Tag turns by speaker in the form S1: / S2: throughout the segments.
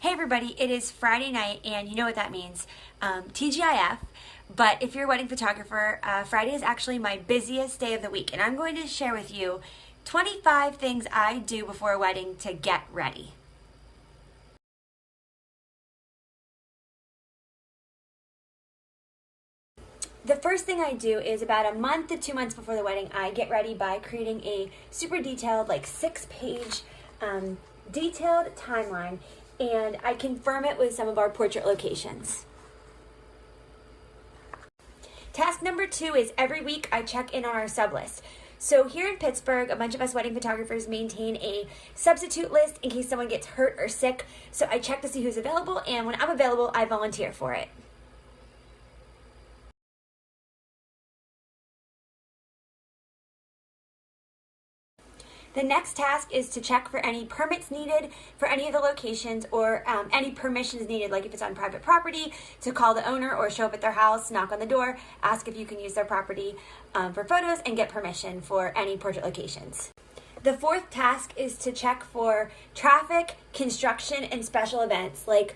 S1: Hey everybody, it is Friday night and you know what that means, TGIF, but if you're a wedding photographer, Friday is actually my busiest day of the week and I'm going to share with you 25 things I do before a wedding to get ready. The first thing I do is about a month to 2 months before the wedding, I get ready by creating a super detailed, like 6-page detailed timeline, and I confirm it with some of our portrait locations. Task number 2 is every week I check in on our sub list. So here in Pittsburgh, a bunch of us wedding photographers maintain a substitute list in case someone gets hurt or sick. So I check to see who's available, and when I'm available, I volunteer for it. The next task is to check for any permits needed for any of the locations, or any permissions needed, like if it's on private property, to call the owner or show up at their house, knock on the door, ask if you can use their property for photos, and get permission for any portrait locations. The fourth task is to check for traffic, construction, and special events, like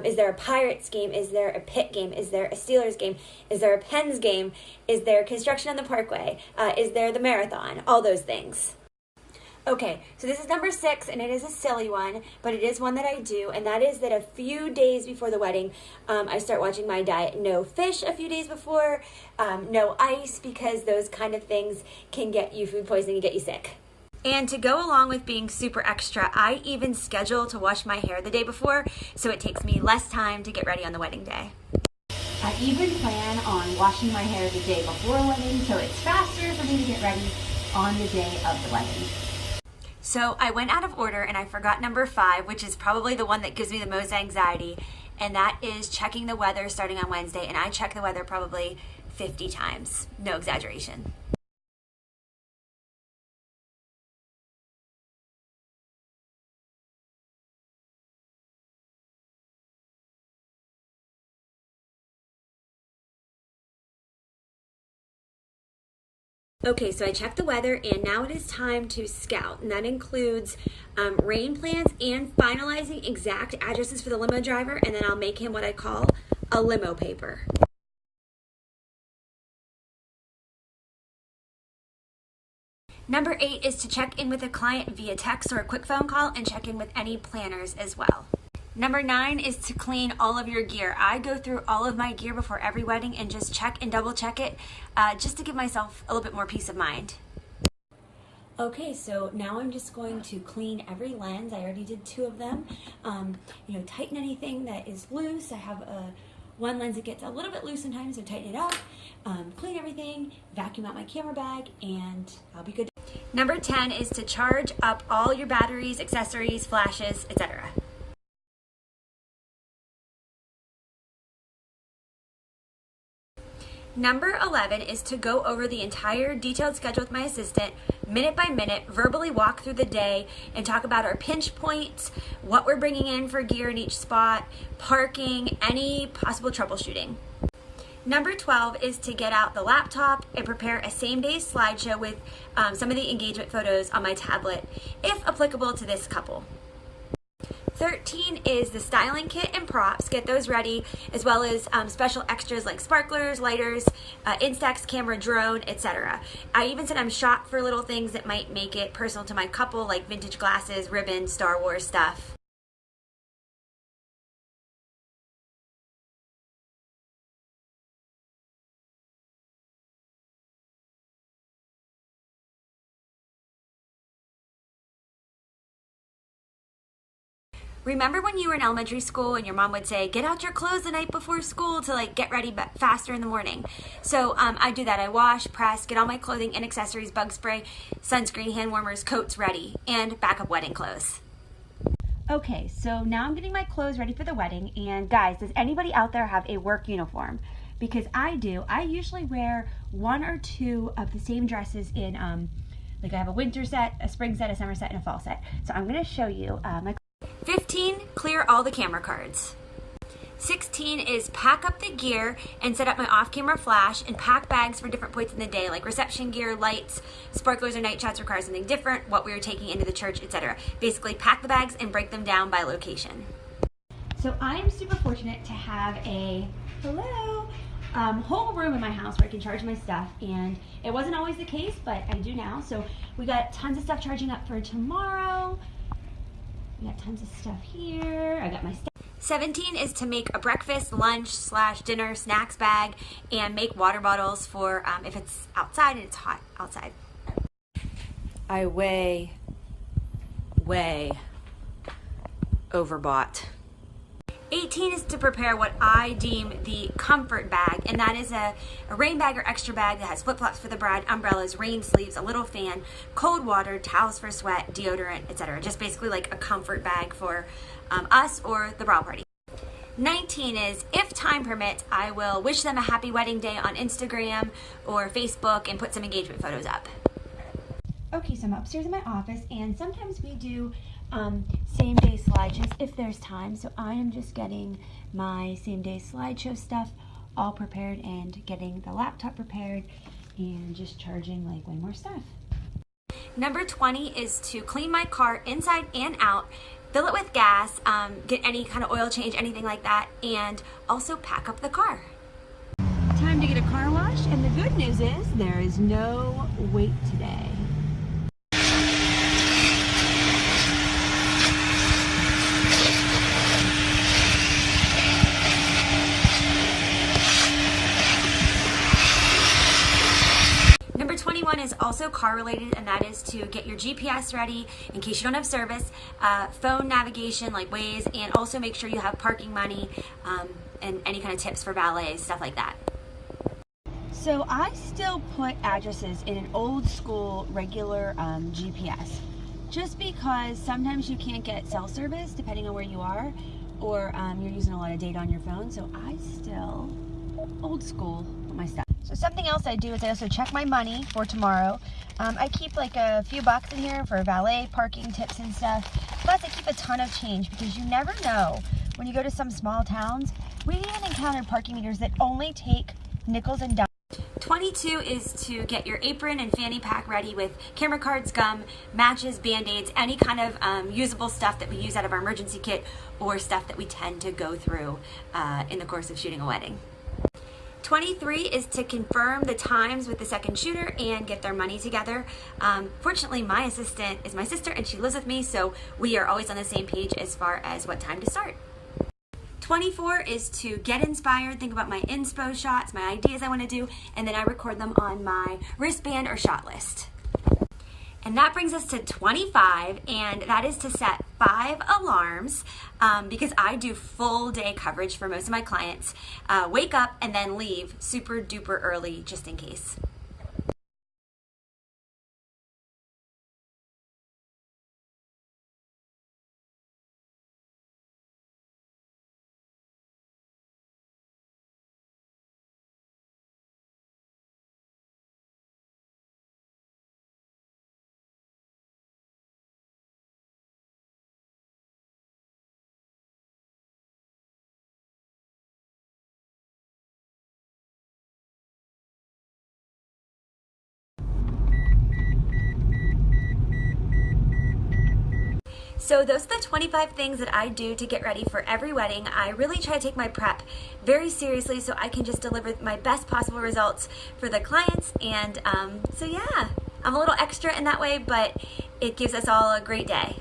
S1: is there a Pirates game, is there a Pitt game, is there a Steelers game, is there a Pens game, is there construction on the parkway, is there the marathon, all those things. Okay, so this is number 6, and it is a silly one, but it is one that I do, and that is that a few days before the wedding, I start watching my diet. No fish a few days before, no ice, because those kind of things can get you food poisoning and get you sick. And to go along with being super extra, I even schedule to wash my hair the day before, so it takes me less time to get ready on the wedding day.
S2: I even plan on washing my hair the day before a wedding, so it's faster for me to get ready on the day of the wedding.
S1: So I went out of order and I forgot number 5, which is probably the one that gives me the most anxiety, and that is checking the weather starting on Wednesday, and I check the weather probably 50 times, no exaggeration. Okay, so I checked the weather, and now it is time to scout, and that includes rain plans and finalizing exact addresses for the limo driver, and then I'll make him what I call a limo paper. Number 8 is to check in with a client via text or a quick phone call, and check in with any planners as well. Number 9 is to clean all of your gear. I go through all of my gear before every wedding and just check and double check it, just to give myself a little bit more peace of mind. Okay, so now I'm just going to clean every lens. I already did 2 of them. Tighten anything that is loose. I have one lens that gets a little bit loose sometimes, so tighten it up. Clean everything, vacuum out my camera bag, and I'll be good. Number 10 is to charge up all your batteries, accessories, flashes, etc. Number 11 is to go over the entire detailed schedule with my assistant, minute by minute, verbally walk through the day and talk about our pinch points, what we're bringing in for gear in each spot, parking, any possible troubleshooting. Number 12 is to get out the laptop and prepare a same-day slideshow with some of the engagement photos on my tablet, if applicable to this couple. 13 is the styling kit and props. Get those ready, as well as special extras like sparklers, lighters, Instax camera, drone, etc. I even said I'm shot for little things that might make it personal to my couple, like vintage glasses, ribbons, Star Wars stuff. Remember when you were in elementary school and your mom would say, get out your clothes the night before school to get ready faster in the morning? So I do that. I wash, press, get all my clothing and accessories, bug spray, sunscreen, hand warmers, coats ready, and backup wedding clothes.
S2: Okay, so now I'm getting my clothes ready for the wedding, and guys, does anybody out there have a work uniform? Because I do. I usually wear 1 or 2 of the same dresses in, I have a winter set, a spring set, a summer set, and a fall set. So I'm gonna show you my
S1: 15, clear all the camera cards. 16 is pack up the gear and set up my off-camera flash, and pack bags for different points in the day, like reception gear, lights, sparklers, or night shots require something different, what we were taking into the church, etc. Basically, pack the bags and break them down by location.
S2: So I am super fortunate to have a whole room in my house where I can charge my stuff, and it wasn't always the case, but I do now. So we got tons of stuff charging up for tomorrow. We got tons of stuff here. I got my stuff.
S1: 17 is to make a breakfast, lunch / dinner snacks bag and make water bottles for if it's outside and it's hot outside. I way overbought. 18 is to prepare what I deem the comfort bag, and that is a rain bag or extra bag that has flip-flops for the bride, umbrellas, rain sleeves, a little fan, cold water, towels for sweat, deodorant, etc. Just basically like a comfort bag for us or the bridal party. 19 is, if time permits, I will wish them a happy wedding day on Instagram or Facebook and put some engagement photos up.
S2: Okay, so I'm upstairs in my office, and sometimes we do same-day slideshows if there's time. So I am just getting my same-day slideshow stuff all prepared and getting the laptop prepared and just charging like way more stuff.
S1: Number 20 is to clean my car inside and out, fill it with gas, get any kind of oil change, anything like that, and also pack up the car.
S2: Time to get a car wash, and the good news is there is no wait today.
S1: Number 21 is also car related, and that is to get your GPS ready in case you don't have service, phone navigation like Waze, and also make sure you have parking money and any kind of tips for valet, stuff like that.
S2: So I still put addresses in an old school regular GPS, just because sometimes you can't get cell service depending on where you are, or you're using a lot of data on your phone. So I still old school with my stuff. So something else I do is I also check my money for tomorrow. I keep like a few bucks in here for valet, parking tips and stuff. Plus I keep a ton of change, because you never know when you go to some small towns. We even encountered parking meters that only take nickels and dimes.
S1: 22 is to get your apron and fanny pack ready with camera cards, gum, matches, band-aids, any kind of usable stuff that we use out of our emergency kit or stuff that we tend to go through in the course of shooting a wedding. 23 is to confirm the times with the second shooter and get their money together. Fortunately, my assistant is my sister and she lives with me, so we are always on the same page as far as what time to start. 24 is to get inspired, think about my inspo shots, my ideas I want to do, and then I record them on my wristband or shot list. And that brings us to 25, and that is to set 5 alarms because I do full day coverage for most of my clients. Wake up and then leave super duper early just in case. So those are the 25 things that I do to get ready for every wedding. I really try to take my prep very seriously so I can just deliver my best possible results for the clients. And so yeah, I'm a little extra in that way, but it gives us all a great day.